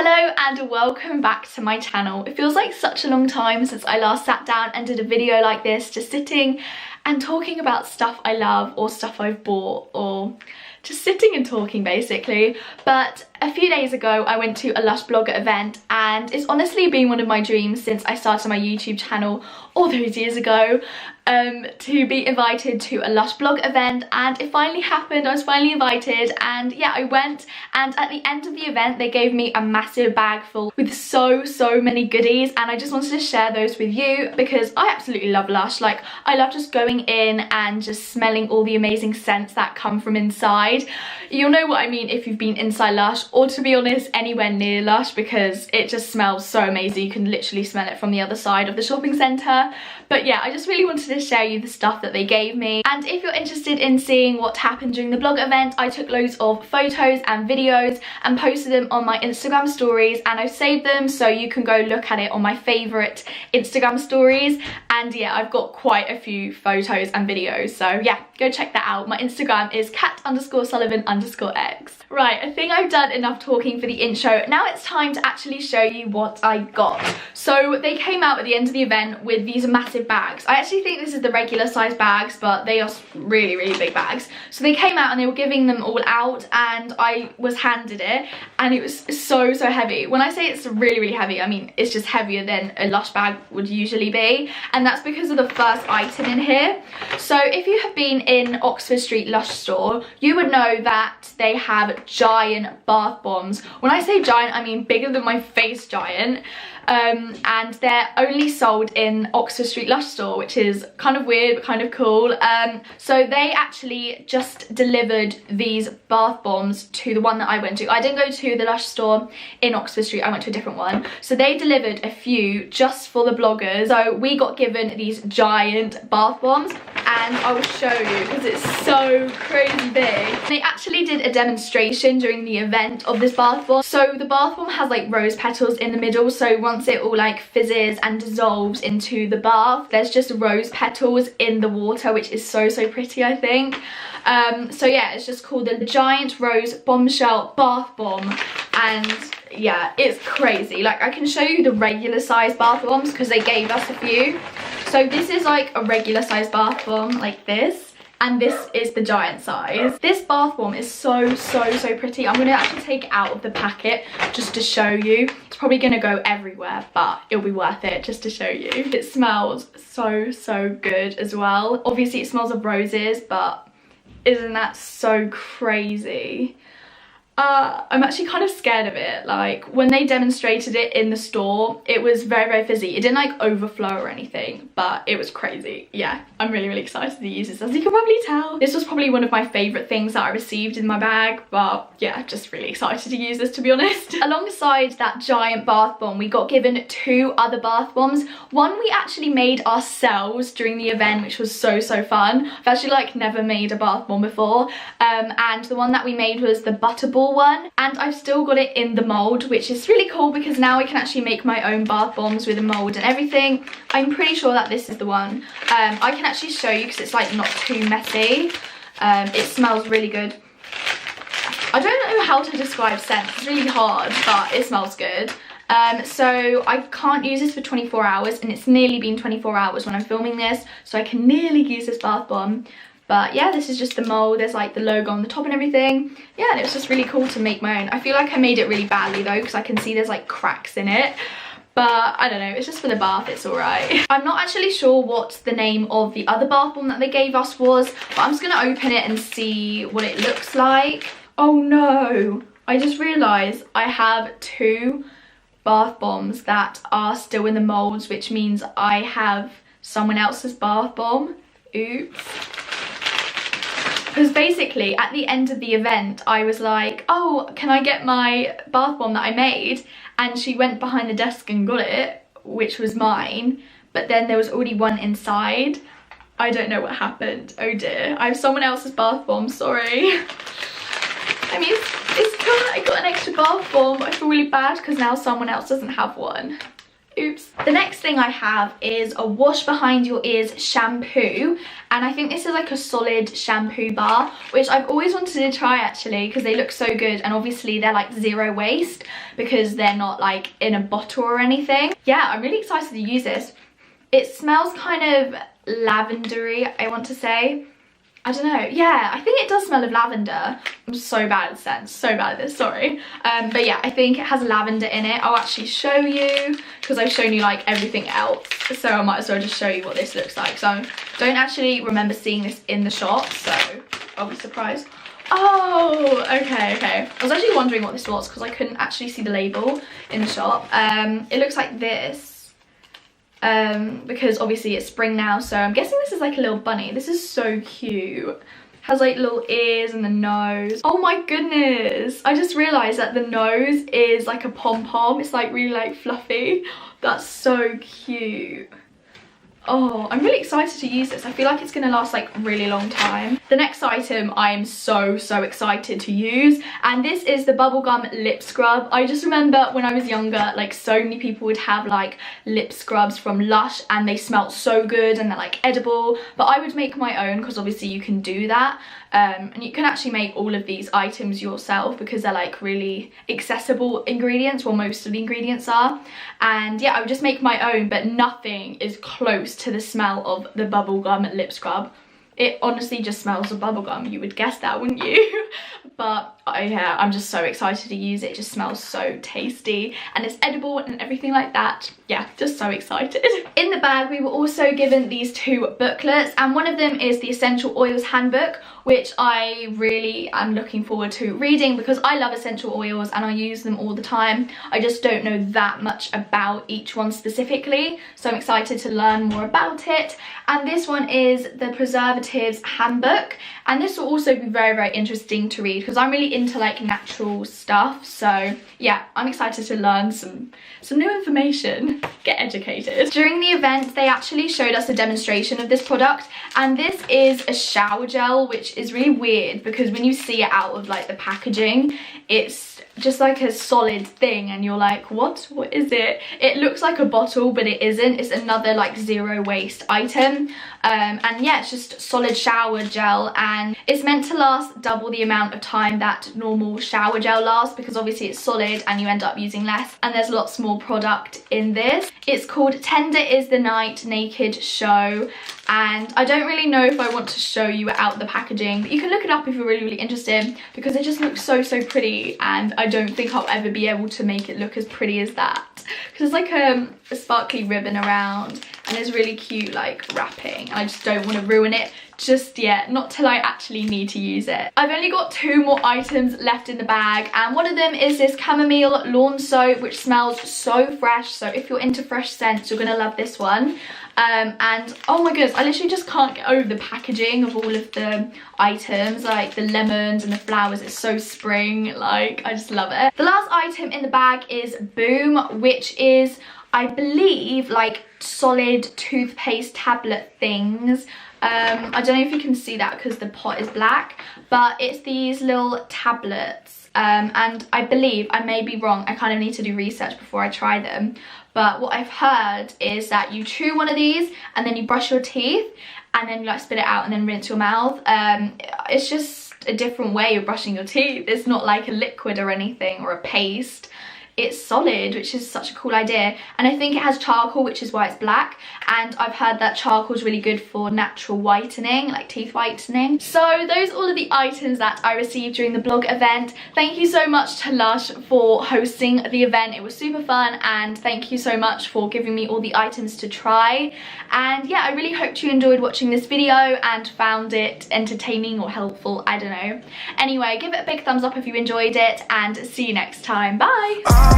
Hello and welcome back to my channel. It feels like such a long time since I last sat down and did a video like this, just sitting and talking about stuff I love or stuff I've bought, or just sitting and talking basically. But a few days ago I went to a Lush blogger event, and it's honestly been one of my dreams since I started my YouTube channel all those years ago, to be invited to a Lush blog event, and it finally happened. I was finally invited, and yeah, I went, and at the end of the event they gave me a massive bag full with so many goodies, and I just wanted to share those with you because I absolutely love Lush. Like, I love just going in and just smelling all the amazing scents that come from inside. You'll know what I mean if you've been inside Lush, or to be honest anywhere near Lush, because it just smells so amazing. You can literally smell it from the other side of the shopping centre. But yeah, I just really wanted to share you the stuff that they gave me. And if you're interested in seeing what happened during the blog event, I took loads of photos and videos and posted them on my Instagram stories, and I've saved them so you can go look at it on my favourite Instagram stories. And yeah, I've got quite a few photos and videos, so yeah, go check that out. My Instagram is cat_sullivan_x. Right, I think I've done enough talking for the intro. Now it's time to actually show you what I got. So they came out at the end of the event with these massive bags. I actually think this is the regular size bags, but they are really big bags. So they came out and they were giving them all out, and I was handed it, and it was so heavy. When I say it's really heavy, I mean it's just heavier than a Lush bag would usually be, and that's because of the first item in here. So if you have been in Oxford Street Lush store, you would know that they have giant bath bombs. When I say giant, I mean bigger than my face giant. And they're only sold in Oxford Street Lush store, which is kind of weird but kind of cool. So they actually just delivered these bath bombs to the one that I went to. I didn't go to the Lush store in Oxford Street, I went to a different one. So they delivered a few just for the bloggers. So we got given these giant bath bombs, and I will show you because it's so crazy big. They actually did a demonstration during the event of this bath bomb. So the bath bomb has like rose petals in the middle, so once it all like fizzes and dissolves into the bath, there's just rose petals in the water, which is so pretty, I think. So yeah, it's just called the Giant Rose Bombshell Bath Bomb, and yeah, it's crazy. Like, I can show you the regular size bath bombs because they gave us a few. So this is like a regular size bath bomb like this, and this is the giant size. This bath bomb is so pretty. I'm gonna actually take it out of the packet just to show you. It's probably gonna go everywhere, but it'll be worth it just to show you. It smells so good as well. Obviously it smells of roses, but isn't that so crazy? I'm actually kind of scared of it. Like, when they demonstrated it in the store, it was very fizzy. It didn't like overflow or anything, but it was crazy. Yeah, I'm really excited to use this, as you can probably tell. This was probably one of my favourite things that I received in my bag, but yeah, just really excited to use this, to be honest. Alongside that giant bath bomb, we got given two other bath bombs. One we actually made ourselves during the event, which was so fun. I've actually like never made a bath bomb before, and the one that we made was the Butterball one, and I've still got it in the mold, which is really cool because now I can actually make my own bath bombs with a mold and everything. I'm pretty sure that this is the one. I can actually show you because it's like not too messy. It smells really good. I don't know how to describe scent, it's really hard, but it smells good. So I can't use this for 24 hours, and it's nearly been 24 hours when I'm filming this, so I can nearly use this bath bomb. But yeah, this is just the mold. There's like the logo on the top and everything. Yeah, and it was just really cool to make my own. I feel like I made it really badly though, because I can see there's like cracks in it. But I don't know, it's just for the bath, it's alright. I'm not actually sure what the name of the other bath bomb that they gave us was, but I'm just gonna open it and see what it looks like. Oh no, I just realised I have two bath bombs that are still in the molds, which means I have someone else's bath bomb. Oops. Because basically at the end of the event I was like, oh, can I get my bath bomb that I made? And she went behind the desk and got it, which was mine, but then there was already one inside. I don't know what happened. Oh dear, I have someone else's bath bomb, sorry. I mean, it's good, I got an extra bath bomb, but I feel really bad because now someone else doesn't have one. Oops. The next thing I have is a wash behind your ears shampoo, and I think this is like a solid shampoo bar, which I've always wanted to try actually because they look so good, and obviously they're like zero waste because they're not like in a bottle or anything. Yeah, I'm really excited to use this. It smells kind of lavendery, I want to say. I don't know, yeah, I think it does smell of lavender. I'm so bad at scents, so bad at this, sorry. But yeah, I think it has lavender in it. I'll actually show you because I've shown you like everything else, so I might as well just show you what this looks like. So I don't actually remember seeing this in the shop, so I'll be surprised. Oh, okay. I was actually wondering what this was because I couldn't actually see the label in the shop. It looks like this. Because obviously it's spring now, so I'm guessing this is like a little bunny. This is so cute. Has like little ears and the nose. Oh my goodness, I just realized that the nose is like a pom-pom. It's like really like fluffy. That's so cute. Oh, I'm really excited to use this. I feel like it's gonna last like a really long time. The next item I am so excited to use, and this is the bubblegum lip scrub. I just remember when I was younger, like so many people would have like lip scrubs from Lush and they smelled so good and they're like edible, but I would make my own because obviously you can do that. And you can actually make all of these items yourself because they're like really accessible ingredients, well most of the ingredients are. And yeah, I would just make my own, but nothing is close to the smell of the bubblegum lip scrub. It honestly just smells of bubblegum. You would guess that, wouldn't you? But yeah, I'm just so excited to use it. It just smells so tasty and it's edible and everything like that. Yeah, just so excited. In the bag, we were also given these two booklets, and one of them is the Essential Oils Handbook, which I really am looking forward to reading because I love essential oils and I use them all the time. I just don't know that much about each one specifically, so I'm excited to learn more about it. And this one is the Preservatives Handbook, and this will also be very interesting to read because I'm really into like natural stuff. So yeah, I'm excited to learn some new information, get educated. During the event, they actually showed us a demonstration of this product, and this is a shower gel, which is really weird because when you see it out of like the packaging, it's just like a solid thing and you're like, what is it? It looks like a bottle, but it isn't. It's another like zero waste item. And yeah, it's just solid shower gel, and it's meant to last double the amount of time that normal shower gel lasts because obviously it's solid and you end up using less, and there's lots more product in this. It's called Tender is the Night Naked Show, and I don't really know if I want to show you out the packaging, but you can look it up if you're really interested because it just looks so pretty, and I don't think I'll ever be able to make it look as pretty as that because it's like a sparkly ribbon around and there's really cute like wrapping. I just don't want to ruin it just yet, not till I actually need to use it. I've only got two more items left in the bag, and one of them is this chamomile lawn soap, which smells so fresh. So if you're into fresh scents, you're gonna love this one. And oh my goodness, I literally just can't get over the packaging of all of the items, like the lemons and the flowers. It's so spring, like I just love it. The last item in the bag is Boom, which is, I believe, like solid toothpaste tablet things. I don't know if you can see that because the pot is black, but it's these little tablets, and I believe, I may be wrong, I kind of need to do research before I try them, but what I've heard is that you chew one of these and then you brush your teeth and then you like spit it out and then rinse your mouth. It's just a different way of brushing your teeth. It's not like a liquid or anything or a paste. It's solid, which is such a cool idea, and I think it has charcoal, which is why it's black, and I've heard that charcoal is really good for natural whitening, like teeth whitening. So those are all of the items that I received during the blog event. Thank you so much to Lush for hosting the event. It was super fun, and thank you so much for giving me all the items to try. And yeah, I really hoped you enjoyed watching this video and found it entertaining or helpful, I don't know. Anyway, give it a big thumbs up if you enjoyed it, and see you next time. Bye!